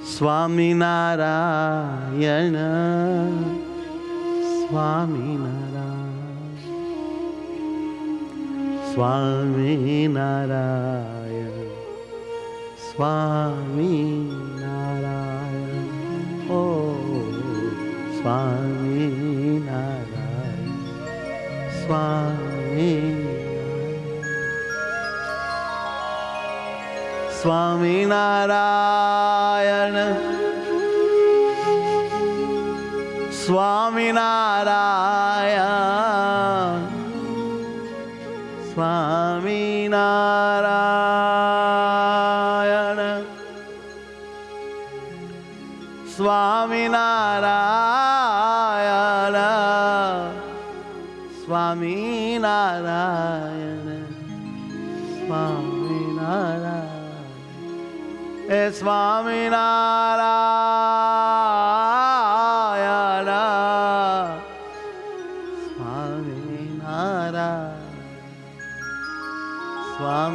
સ્વામિનારાયણ સ્વામિનારાયણ સ્વામિનારાયણ સ્વામિનારાયણ ઓ સ્વામિનારાયણ સ્વામિનારાયણ સ્વામિનારાયણ સ્વામિનારાયણ સ્વામિનારાયણ સ્વામિનારાયણ સ્વામિનારાયણ એ સ્વામિનારાયણ સ્વામિનારાયણ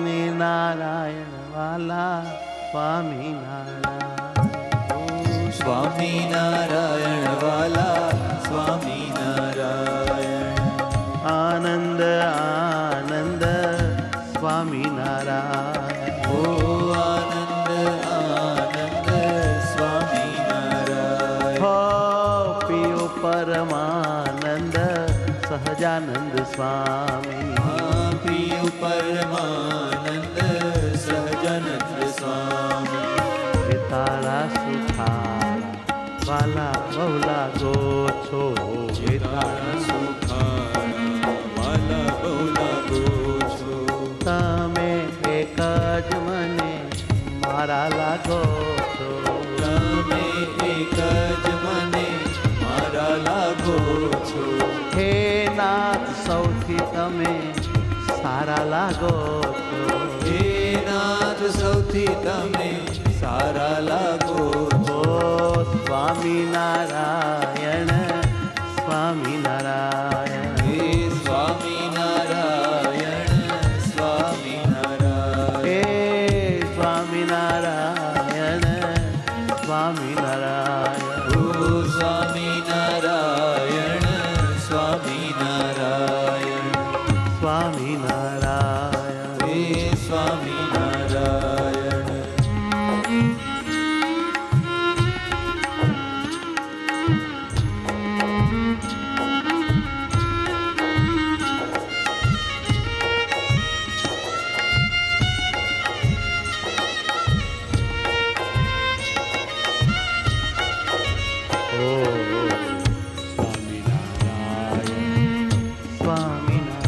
સ્વામિનારાયણ વાલા સ્વામિનારાયણ સ્વામિનારાયણ વાલા સ્વામિનારાયણ આનંદ આનંદ સ્વામિનારાયણ ઓ આનંદ આનંદ સ્વામિનારાયણ હો પિયો પરમાનંદ સહજાનંદ સ્વામી પ્રિય પરમાનંદ સહજાનંદ સ્વામી તારા સુખારા વાલા બહુલા ગો છો તારા સુખારા વાલા બહુલા ગો છો તમે એક જ મને મારા લાગો છો તમે એક જ મને મારા લાગો છો હે નાથ સૌથી તમે સારા લાગો છો હે નાથ સૌથી તમે સારા લાગો છો ઓ સ્વામિનારાયણ સ્વામિનારાયણ હે સ્વામિનારાયણ સ્વામિનારાયણ હે સ્વામિનારાયણ સ્વામિનારાયણ ઓ સ્વામિનારાયણ સ્વામિનારાયણ સ્વામિનારાયણ હે સ્વામિનારાયણ ઓ સ્વામિનારાયણ સ્વામિનારાયણ સ્વામિનારાયણ સ્વામિનારાયણ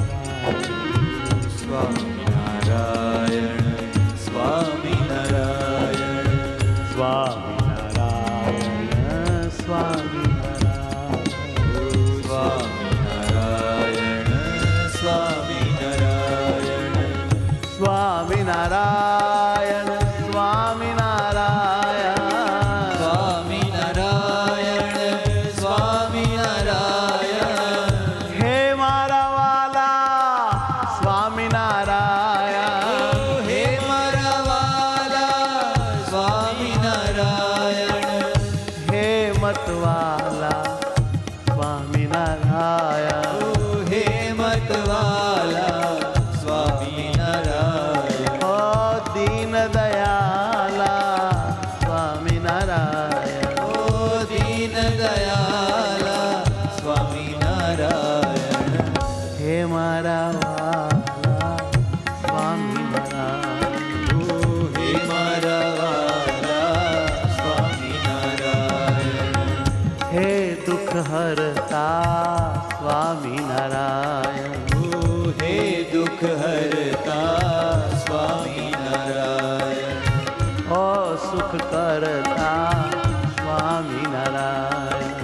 સ્વામિનારાયણ સ્વામિનારાયણ સ્વામિનારાયણ સ્વામિનારાયણ સ્વામિનારાયણ સ્વામિનારાયણ સ્વામિનારાયણ હે મારા વાલા સ્વામિનારાયણ હે મારા વાલા સ્વામિનારાયણ હે મતવાલા સ્વામિનારાયણ હે મતવાલા સ્વામિનારાયણ ઓ દીન દયાલા સ્વામિનારાયણ ઓ દીન દયાલા સ્વામિનારાયણ હે મારા વાલા સ્વામિનારાયણ હે મારા વાલા સ્વામિનારાયણ હે દુઃખ હરતા સ્વામિનારાયણ હે દુઃખ હરતા સ્વામિનારાયણ ઓ સુખ કરતા સ્વામિનારાયણ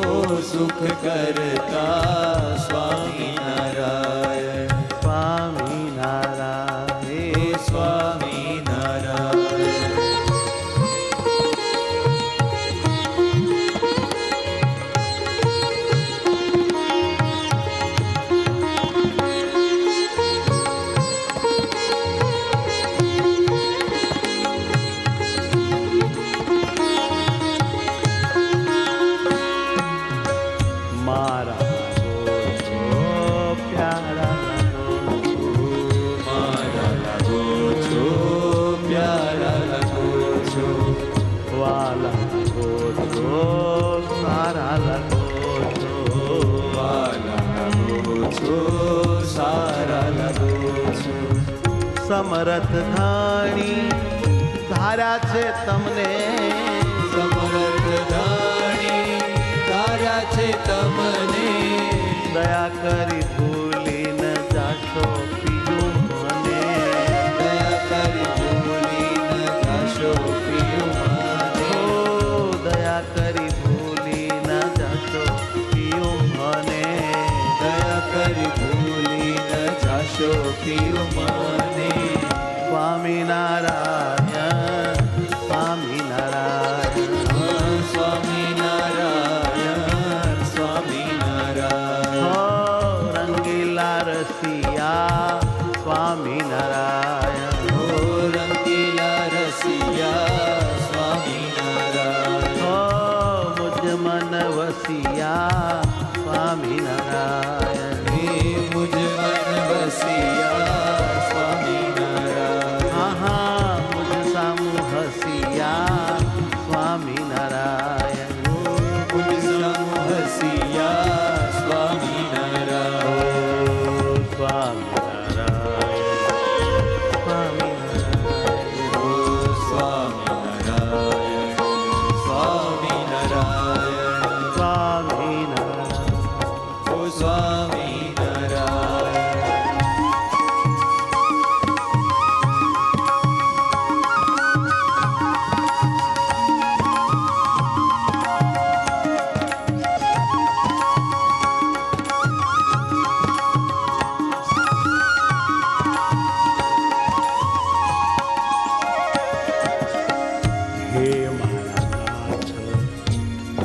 ઓ સુખ કરતા સ્વામિનારાયણ સ્વામિનારાયણ હે સ્વામિનારાયણ સમરથ ધાણી ધાર્યા છે તમને સમરથ ધાણી ધાર્યા છે તમને દયા કરી ભૂલી ન જાશો પીયું મને દયા કરી ભૂલી ન જાશો પિયું મને ઓ દયા કરી ભૂલી ન જાશો પીયું મને દયા કરી ભૂલી ન જાશો પિયું મને સ્વામિનારાયણ સ્વામિનારાયણ સ્વામિનારાયણ સ્વામિનારાયણ હો રંગીલા રસિયા સ્વામિનારાયણ હો રંગીલા રસિયા સ્વામિનારાયણ હો મુજ મન વસિયા સ્વામિનારાયણ હે મુજ મન વસિયા સ્વામિનારાયણ આહા મુજ સામુ હસિયા સ્વામિનારાયણ મુજ સમ હસિયા સ્વામિનારાયણ ઓ સ્વામિનારાયણ ઓ સ્વામિનારાયણ સ્વામિનારાયણ સ્વામિનારાયણ ઓ સ્વામિનારાયણ હે મારા નાથ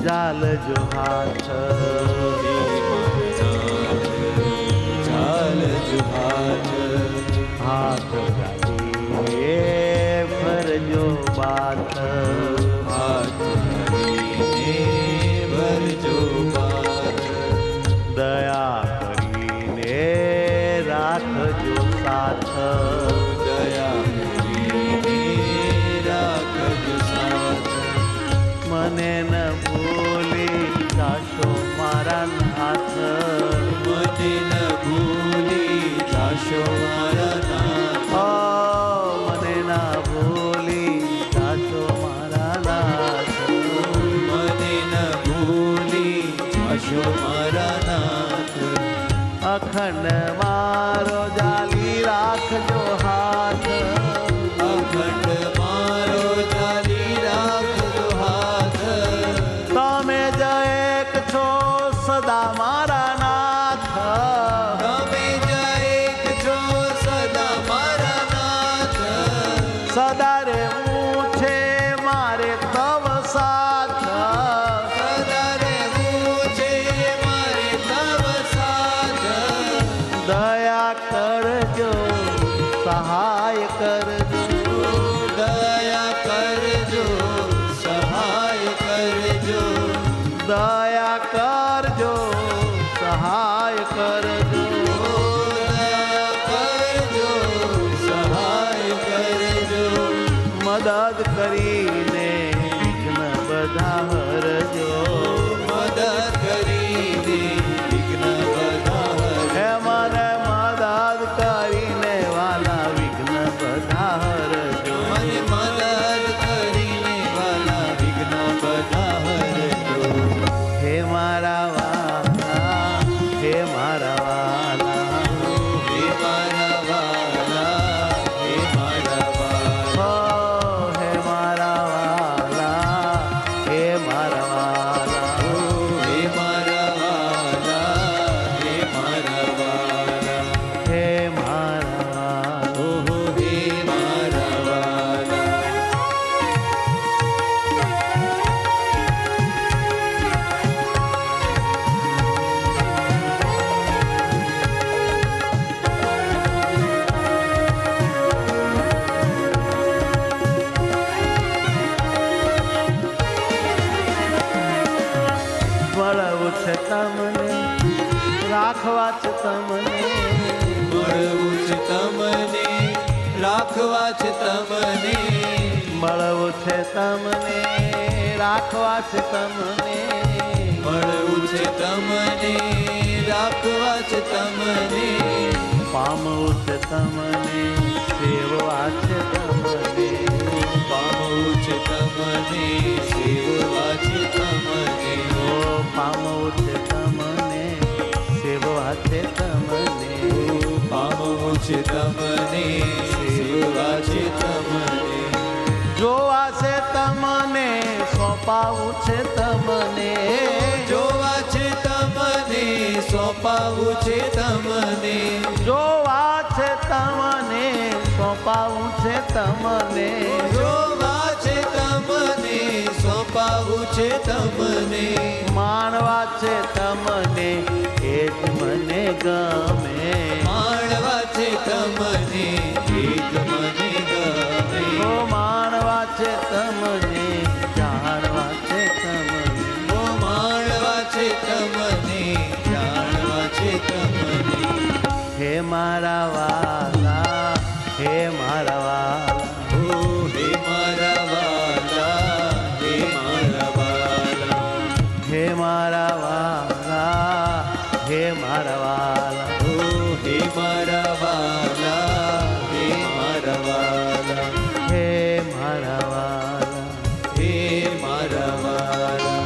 જાલ જો હાથ ચાલ જુહાથ હાથ ગાડી ભરજો બાથ હાથ ધરીને ભરજો બાથ દયા કરીને રાખજો સાથ દયા કરીને રાખજો સાથ મને ન ભૂલી જાશો મારા નાથ મને ન ભૂલી જાશો મારા નાથ ઓ મને ના ભૂલી જાશો મારા નાથ મને ન ભૂલી જાશો મારા નાથ અખંડ મારો જાલી રાખજો હાથ અખંડ મારો ચાલી રાખજો હાથ તમે જ એક છો સદા મારા નાથ તમે જ એક છો સદા મારા નાથ સદા રહેવું છે મારે તવ સાથ સદા રહેવું છે મારે તવ સાથ દયા કરજો સહાય કરજો દયા કરજો સહાય કરજો દયા કરજો સહાય કરજો દયા કરજો સહાય કરજો મદદ કરીને વિઘ્ન બધા હરજો મદદ કરીને વિઘ્ન બધા હે મને મદદ કરીને વાલા વિઘ્ન બધા હરજો મને મદદ કરીને વાલા વિઘ્ન બધા હરજો હે મારા વાલા હે મારા વાલા હે મારા વાલા હે મારા વાલા હો હે મારા વાલા હે મારા વાલા હે મારા વાલા હે મારા વાલા હે મારા વાલા ઓહો હે મારા વાલા મળવું છે તમને રાખવા છે તમને મળવું છે તમને રાખવા છે તમને મળવું છે તમને રાખવા છે તમને મળવું છે તમને રાખવા છે તમને પામવું છે તમને સેવવા છે તમને. પામવું છે તમને સેવવા છે તમને ઓ પામવું છે તમને, સેવવા છે તમને. પામવું છે તમને સેવવા છે તમને જોવા છે તમને, સોંપાવું છે તમને. જોવા છે તમને સોંપાવું છે તમને જોવા છે તમને, સોંપાવું છે તમને. જોવા છે તમને સોંપાવું છે તમને માણવા છે તમને, એ જ મને ગમે. માણવા છે તમને એ જ મને ગમે ઓ માણવા છે તમને, જાણવા છે તમને. ઓ માણવા છે તમને જાણવા છે તમને હે મારા વાલા, હે મારા વાલા. ઓ હે મારા વાલા હે મારા વાલા હે મારા વાલા, હે મારા વાલા. ઓ હે મારા વાલા હે મારા વાલા હે મારા વાલા. હે મારા વાલા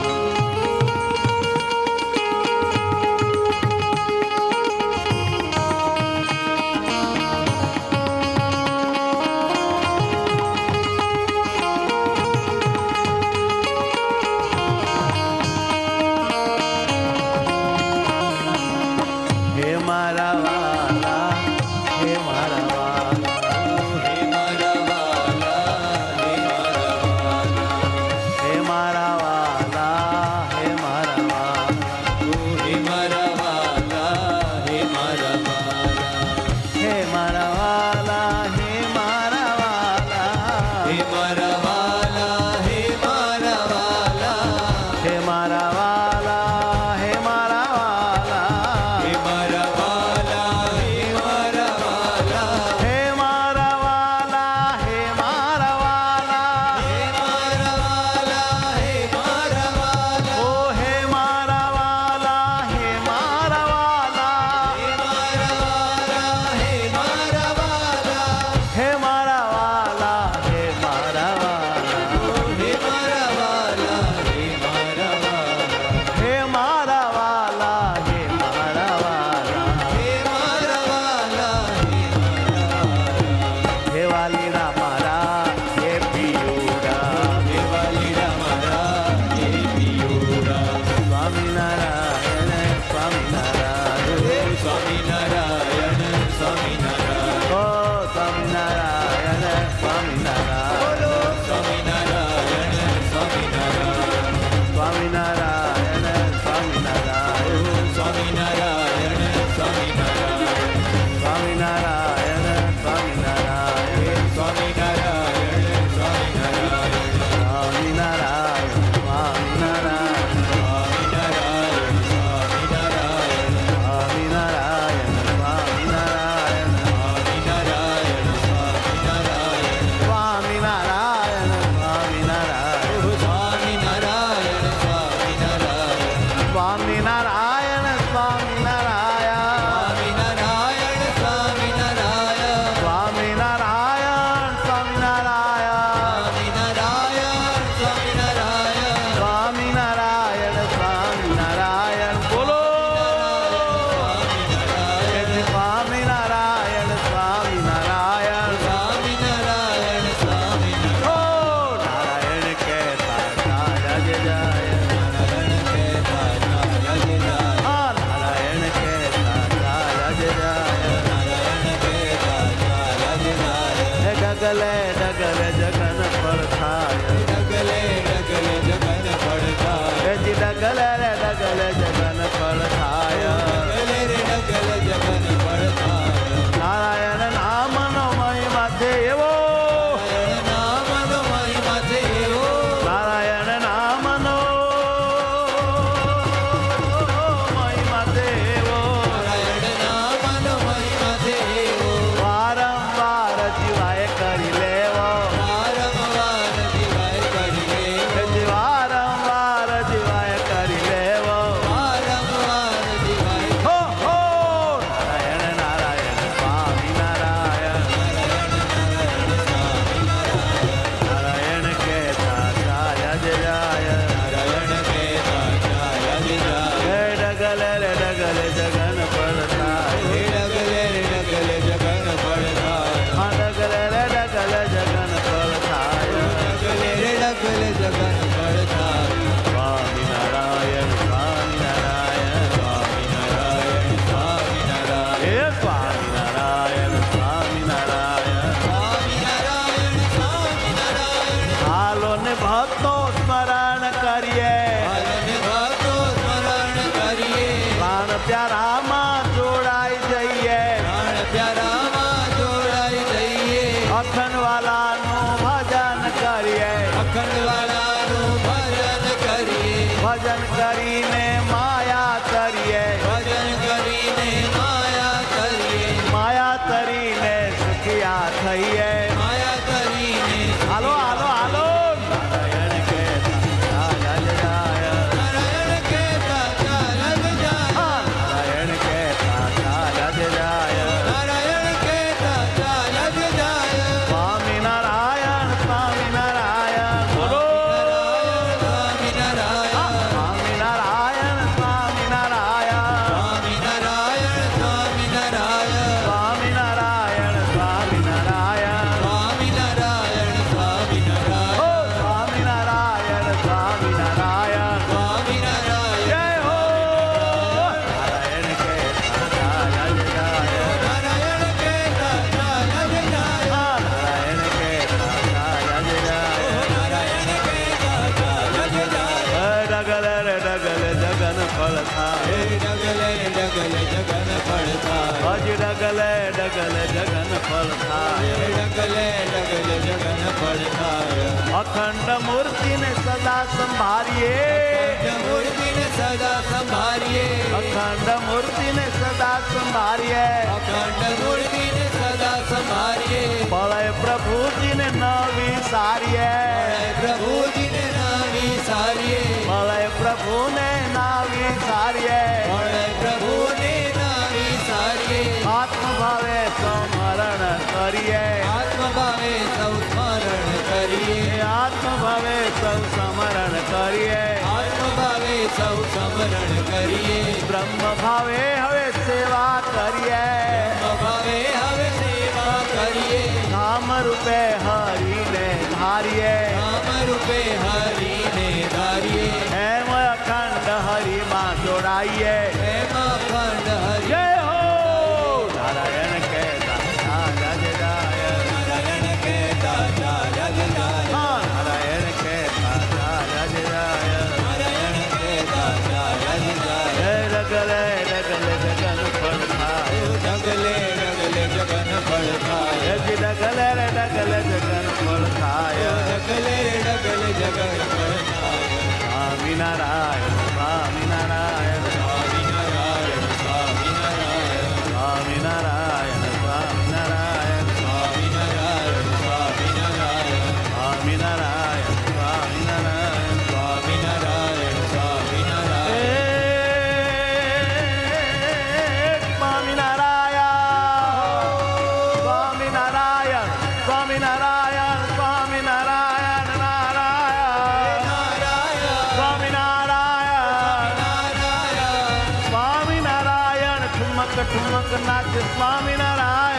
ભક્તો સ્મરણ કરીએ ભજન ભક્તો સ્મરણ કરીએ પ્રાણ પ્યારામાં જોડાઈ જઈએ પ્રાણ પ્યારામાં જોડાઈ જઈએ અખંડવાલાનું ભજન કરીએ અખંડવાલાનું ભજન કરીએ ભજન કરીને માયા તરીએ ભજન કરીને માયા કરીએ માયા તરીને સુખિયા થઈએ માયા કરીને હાલો હાલો હાલો નારાયણ કહેતા ચાલ જાય નારાયણ કહેતા ચાલત જાય નારાયણ કહેતા ચાલ જાય નારાયણ કહેતા ચાલત જાય સ્વામિનારાયણ સ્વામિનારાયણ બોલો સ્વામિનારાયણ સ્વામિનારાયણ સ્વામિનારાયણ સ્વામિનારાયણ સ્વામિનારાયણ સ્વામિનારાયણ સ્વામિનારાયણ સ્વામિનારાયણ સ્વામિનારાયણ ઓ સ્વામિનારાયણ સ્વામિનારાયણ સ્વામિનારાયણ જય હો નારાયણ કહેતા ચાલ જાય નારાયણ કહેતા ચાલત જાય નારાયણ કહેતા ચાલ જાય નારાયણ કહેતા ચાલત જાય ડગલ રે ડગલ જગન ફળ થાય ડગલે ડગલે જગન ફળ થાય હજી ડગલે ડગલે જગન ફળ થાય ડગલે ડગલે જગન ફળ થાય અખંડ મૂર્તિને સદા સંભાળીએ મૂર્તિને સદા સંભાળીએ અખંડ મૂર્તિને સદા સંભાળીએ અખંડ મૂર્તિને સદા સંભાળીએ પ્રલય પ્રભુજીને ન વિસારીએ પ્રભુજીને નાવી સારીએ પ્રલય પ્રભુને ના વિસારીએ પ્રભુને નાવી સારીએ આત્મભાવે સમરણ કરીએ આત્મભાવે સૌ સ્મરણ કરીએ આત્મભાવે સૌ સમરણ કરીએ આત્મભાવે સૌ સ્મરણ કરીએ બ્રહ્મ ભાવે હવે સેવા કરીએ ભાવે હવે સેવા કરીએ નામ રૂપે હરિને ધારીએ નામ રૂપે હરિને ધારીએ એમ અખંડ હરિમાં જોડાઈએ એમ અખંડ હરિ જય હો નારાયણ કહેતા ચાલ જાય નારાયણ કહેતા ચાલત જાય નારાયણ કહેતા ચાલ જાય નારાયણ કહેતા ચાલત જાય ડગલે ડગલે જગન ફળ થાય ડગલે ડગલે જગન ફળ થાય હજી ડગલે રે ડગલે જગન ફળ થાય ડગલે ડગલે જગન ફળ થાય સ્વામિનારાયણ સ્વામિનારાયણ સ્વામિનારાયણ સ્વામિનારાયણ સ્વામિનારાયણ સ્વામિનારાયણ સ્વામિનારાયણ સ્વામિનારાયણ સ્વામિનારાયણ સ્વામિનારાયણ સ્વામિનારાયણ સ્વામિનારાયણ સ્વામિનારાયણ સ્વામિનારાયણ સ્વામિનારાયણ નારાયણ સ્વામિનારાયણ નારાયણ સ્વામિનારાયણ ઠુમક ઠુમક નાચ સ્વામિનારાયણ